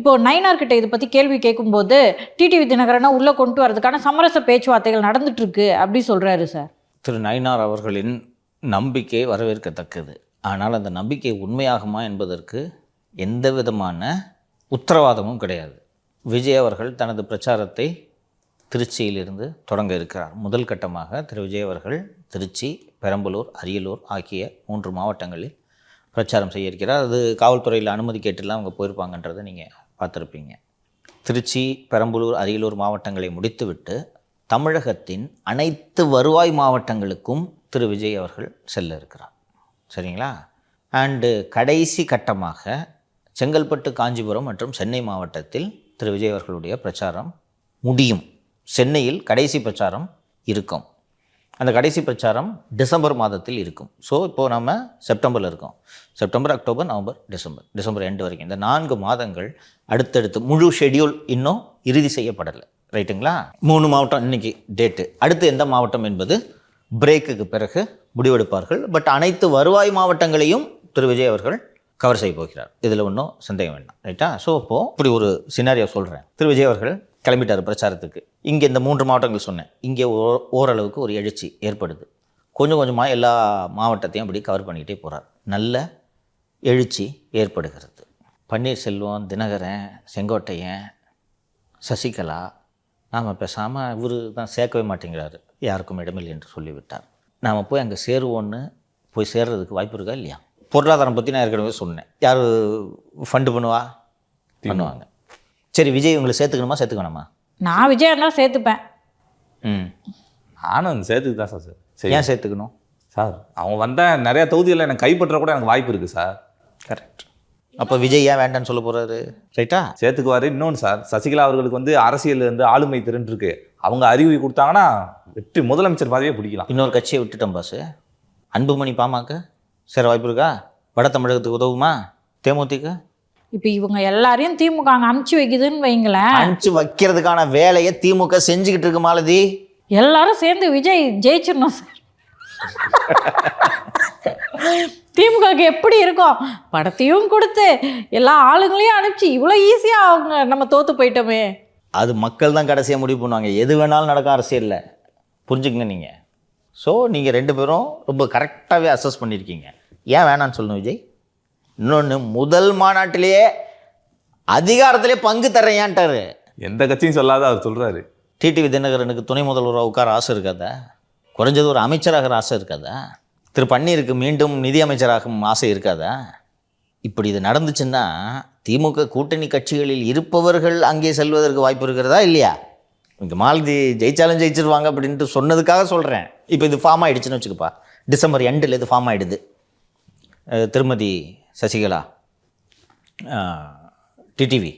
இப்போது நயினார் கிட்ட இதை பற்றி கேள்வி கேட்கும்போது டிடிவி தினகரனை உள்ளே கொண்டு வரதுக்கான சமரச பேச்சுவார்த்தைகள் நடந்துட்டுருக்கு அப்படி சொல்கிறாரு சார். திரு நயினார் அவர்களின் நம்பிக்கை வரவேற்கத்தக்கது. ஆனால் அந்த நம்பிக்கை உண்மையாகுமா என்பதற்கு எந்த விதமான உத்தரவாதமும் கிடையாது. விஜய் அவர்கள் தனது பிரச்சாரத்தை திருச்சியிலிருந்து தொடங்க இருக்கிறார். முதல் கட்டமாக திரு விஜய் அவர்கள் திருச்சி, பெரம்பலூர், அரியலூர் ஆகிய 3 மாவட்டங்களில் பிரச்சாரம் செய்ய இருக்கிறார். அது காவல்துறையில் அனுமதி கேட்டுலாம் அவங்க போயிருப்பாங்கன்றதை நீங்கள் பார்த்துருப்பீங்க. திருச்சி, பெரம்பலூர், அரியலூர் மாவட்டங்களை முடித்துவிட்டு தமிழகத்தின் அனைத்து வருவாய் மாவட்டங்களுக்கும் திரு விஜய் அவர்கள் செல்ல இருக்கிறார். சரிங்களா? அண்டு கடைசி கட்டமாக செங்கல்பட்டு, காஞ்சிபுரம் மற்றும் சென்னை மாவட்டத்தில் திரு விஜய் அவர்களுடைய பிரச்சாரம் முடியும். சென்னையில் கடைசி பிரச்சாரம் இருக்கும். அந்த கடைசி பிரச்சாரம் டிசம்பர் மாதத்தில் இருக்கும். ஸோ இப்போது நம்ம செப்டம்பரில் இருக்கோம். September, October, November, December end வரைக்கும் இந்த 4 மாதங்கள் அடுத்தடுத்து முழு ஷெட்யூல் இன்னும் இறுதி செய்யப்படலை. ரைட்டுங்களா? 3 மாவட்டம் இன்றைக்கி டேட்டு. அடுத்து எந்த மாவட்டம் என்பது பிரேக்குக்கு பிறகு முடிவெடுப்பார்கள். பட் அனைத்து வருவாய் மாவட்டங்களையும் திரு விஜய் அவர்கள் கவர் செய்ய போகிறார். இதில் ஒன்றும் சந்தேகம் வேண்டாம். ரைட்டா? ஸோ இப்போது இப்படி ஒரு சினாரியோ சொல்கிறேன். திரு விஜய் அவர்கள் கிளம்பிட்டார் பிரச்சாரத்துக்கு. இங்கே இந்த 3 மாவட்டங்கள் சொன்னேன். இங்கே ஓரளவுக்கு ஒரு எழுச்சி ஏற்படுது. கொஞ்சம் கொஞ்சமாக எல்லா மாவட்டத்தையும் அப்படி கவர் பண்ணிக்கிட்டே போகிறார். நல்ல எழுச்சி ஏற்படுகிறது. பன்னீர்செல்வம், தினகரன், செங்கோட்டையன், சசிகலா, நாம் பேசாமல் இவர் தான் சேர்க்கவே மாட்டேங்கிறாரு, யாருக்கும் இடமில்லை என்று சொல்லிவிட்டார். நாம் போய் அங்கே சேருவோன்னு போய் சேர்றதுக்கு வாய்ப்பு இருக்கா இல்லையா? பொருளாதாரம் பற்றி நான் ஏற்கனவே சொன்னேன். யார் ஃபண்டு பண்ணுவாங்க. சரி, விஜய் உங்களை சேர்த்துக்கணுமா சேர்த்துக்கணுமா? நான் விஜய் இருந்தால் சேர்த்துப்பேன். நானும் சேர்த்துக்கு தான் சார். சரி, ஏன் சேர்த்துக்கணும் சார்? அவங்க வந்தால் நிறையா தொகுதிகளில் எனக்கு கைப்பற்ற கூட எனக்கு வாய்ப்பு இருக்குது சார். கரெக்ட். அப்போ விஜய் ஏன் வேண்டான்னு சொல்ல போகிறாரு? ரைட்டா? சேர்த்துக்குவார். இன்னொன்று சார், சசிகலா அவர்களுக்கு வந்து அரசியல் வந்து ஆளுமை திறன் இருக்கு. அவங்க அறிவு கொடுத்தாங்கன்னா வெற்றி முதலமைச்சர் பதவியே பிடிக்கலாம். இன்னொரு கட்சியை விட்டுட்டோம் பாஸ். அன்புமணி பாமக சேர வாய்ப்பு இருக்கா? வட தமிழகத்துக்கு உதவுமா தேமுதிக? இப்போ இவங்க எல்லாரையும் திமுக அங்கே அனுப்பிச்சி வைக்குதுன்னு வைங்களேன். அனுப்பிச்சு வைக்கிறதுக்கான வேலையை திமுக செஞ்சுக்கிட்டு இருக்கு மாலதி. எல்லாரும் சேர்ந்து விஜய் ஜெயிச்சிடணும் சார். திமுகவுக்கு எப்படி இருக்கும்? படத்தையும் கொடுத்து எல்லா ஆளுங்களையும் அனுப்பிச்சு இவ்வளோ ஈஸியாக அவங்க நம்ம தோற்று போயிட்டோமே. அது மக்கள் தான் கடைசியாக முடிவு பண்ணுவாங்க. எது வேணாலும் நடக்கும் அரசியலில். புரிஞ்சுக்குங்க நீங்கள். ஸோ நீங்கள் 2 பேரும் ரொம்ப கரெக்டாகவே அசஸ் பண்ணியிருக்கீங்க. ஏன் வேணான்னு சொல்லணும் விஜய்? இன்னொன்று, முதல் மாநாட்டிலேயே அதிகாரத்திலே பங்கு தர்றேன்ட்டாரு. எந்த கட்சியும் சொல்லாத அவர் சொல்கிறாரு. டிடிவி தினகரனுக்கு துணை முதல்வராக உட்கார ஆசை இருக்காதா? குறைஞ்சது ஒரு அமைச்சராகிற ஆசை இருக்காதா? திரு பன்னீருக்கு மீண்டும் நிதி அமைச்சராகும் ஆசை இருக்காதா? இப்படி இது நடந்துச்சுன்னா திமுக கூட்டணி கட்சிகளில் இருப்பவர்கள் அங்கே செல்வதற்கு வாய்ப்பு இருக்கிறதா இல்லையா? இங்கே மாலதி ஜெயிச்சாலும் ஜெயிச்சிருவாங்க அப்படின்ட்டு சொன்னதுக்காக சொல்கிறேன். இப்போ இது ஃபார்ம் ஆகிடுச்சுன்னு வச்சுக்கப்பா. டிசம்பர் எண்டில் இது ஃபார்ம் ஆகிடுது. திருமதி சசிகலா, டிடிவி,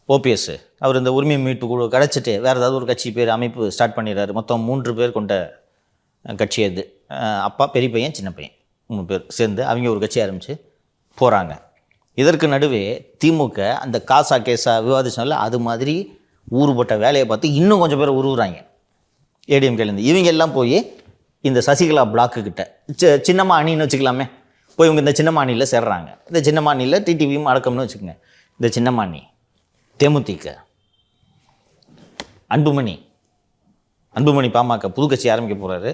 ஓபிஎஸ் அவர் இந்த உரிமை மீட்பு குழு கிடச்சிட்டு வேறு ஏதாவது ஒரு கட்சி பேர் அமைப்பு ஸ்டார்ட் பண்ணிடுறாரு. மொத்தம் 3 பேர் கொண்ட கட்சி அது. அப்பா, பெரிய பையன், சின்ன பையன் 3 பேர் சேர்ந்து அவங்க ஒரு கட்சி ஆரம்பித்து போகிறாங்க. இதற்கு நடுவே திமுக அந்த காசா கேஸா விவாதிச்சால அது மாதிரி ஊறுபட்ட வேலையை பார்த்து இன்னும் கொஞ்சம் பேர் உருவுறாங்க ஏடிஎம்கேலேருந்து. இவங்க எல்லாம் போய் இந்த சசிகலா பிளாக்குக்கிட்ட சின்னம்மா அணின்னு வச்சுக்கலாமே, போய் இவங்க இந்த சின்னம்மா அணியில் சேர்றாங்க. இந்த சின்னம்மா அணியில் டிடிவியும் அடக்கம்னு வச்சுக்கோங்க. இந்த சின்னம்மா அணி தேமுதிக, அன்புமணி பாமக புது கட்சி ஆரம்பிக்க போகிறாரு.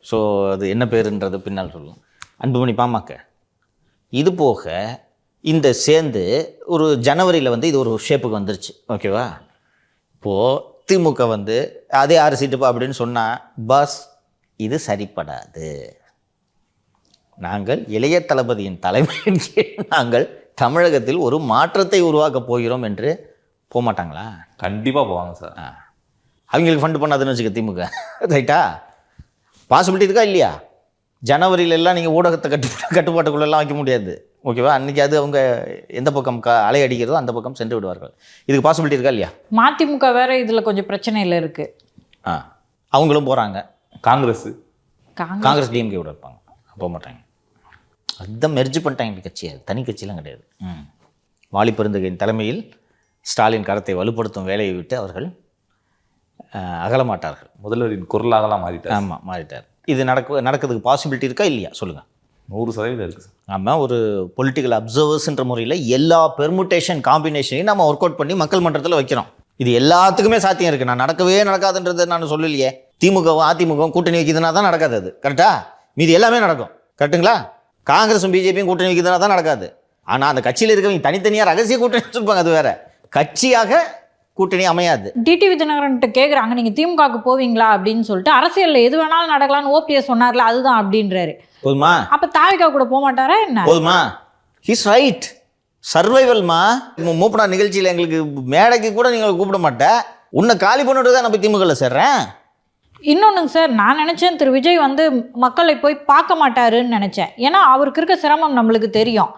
ஸோ அது என்ன பேருன்றது பின்னால் சொல்லுவோம். அன்புமணி பாமக இது போக இந்த சேர்ந்து ஒரு ஜனவரியில் வந்து இது ஒரு ஷேப்புக்கு வந்துருச்சு. ஓகேவா? இப்போது திமுக வந்து அதே 6 சீட்டுப்பா அப்படின்னு சொன்னால், பாஸ் இது சரிப்படாது. நாங்கள் இளைய தளபதியின் தலைமையின் கீழ் நாங்கள் தமிழகத்தில் ஒரு மாற்றத்தை உருவாக்கப் போகிறோம் என்று போக மாட்டாங்களா? கண்டிப்பாக போவாங்க சார். அவங்களுக்கு ஃபண்டு பண்ணாதுன்னு வச்சுக்க திமுக. ரைட்டா? பாசிபிலிட்டி இருக்கா இல்லையா? ஜனவரியிலெல்லாம் நீங்கள் ஊடகத்தை கட்டுப்பாட்டுக்குள்ளெல்லாம் வைக்க முடியாது. ஓகேவா? அன்றைக்கி அது அவங்க எந்த பக்கம் அலை அடிக்கிறதோ அந்த பக்கம் சென்று விடுவார்கள். இதுக்கு பாசிபிலிட்டி இருக்கா இல்லையா? மதிமுக வேறு இதில் கொஞ்சம் பிரச்சனையில் இருக்குது. அவங்களும் போகிறாங்க. காங்கிரஸ் டிஎம்கே விட இருப்பாங்க, போக மாட்டாங்க. அதுதான் மெர்ஜ் பண்ணிட்டாங்க கட்சி. அது தனி கட்சியெலாம் கிடையாது. வாலி பெருந்தகையின் தலைமையில் ஸ்டாலின் கரத்தை வலுப்படுத்தும் வேலையை விட்டு அவர்கள் அகலமாட்டார்கள். முதல்வரின் குரலாகலாம் மாறிட்டார். ஆமாம், மாறிட்டார். இது நடக்கிறதுக்கு பாசிபிலிட்டி இருக்கா இல்லையா சொல்லுங்கள்? 100% இருக்குது சார். நம்ம ஒரு பொலிட்டிக்கல் அப்சர்வர்ஸ்ன்ற முறையில் எல்லா பெர்முட்டேஷன் காம்பினேஷனையும் நம்ம ஒர்க் அவுட் பண்ணி மக்கள் மன்றத்தில் வைக்கிறோம். இது எல்லாத்துக்குமே சாத்தியம் இருக்குது. நான் நடக்காதுன்றதை நான் சொல்லலையே. திமுகவும் அதிமுகவும் கூட்டணி வைக்கிறதுனா தான் நடக்காது. அது கரெக்டா? மீதி எல்லாமே நடக்கும். கரெக்டுங்களா? காங்கிரஸும் பிஜேபியும் கூட்டணி வைக்கிறதுனா தான் நடக்காது. ஆனால் அந்த கட்சியில் இருக்கவங்க தனித்தனியாக ரகசிய கூட்டணி வச்சுருப்பாங்க. அது வேற. கட்சியாக கூட்டணி அமையாது. டிடிவி தினகரன்ட்ட கேட்குறாங்க, நீங்கள் திமுகவுக்கு போவீங்களா அப்படின்னு சொல்லிட்டு. அரசியலில் எது வேணாலும் நடக்கலாம்னு ஓபிஎஸ் சொன்னார்ல, அதுதான் அப்படின்றாரு. போதுமா? அப்போ தாவிகா கூட போக மாட்டாரா என்ன? போதுமா? He's right. சர்வைவல்மா. மூப்பனா நிகழ்ச்சியில் எங்களுக்கு மேடைக்கு கூட நீங்கள் கூப்பிட மாட்டேன். உன்னை காலி பண்ணிட்டு தான் நான் போய் திமுகவில் சேர்றேன். இன்னொன்றுங்க சார், நான் நினச்சேன் திரு விஜய் வந்து மக்களை போய் பார்க்க மாட்டாருன்னு நினச்சேன். ஏன்னா அவருக்கு இருக்க சிரமம் நம்மளுக்கு தெரியும்.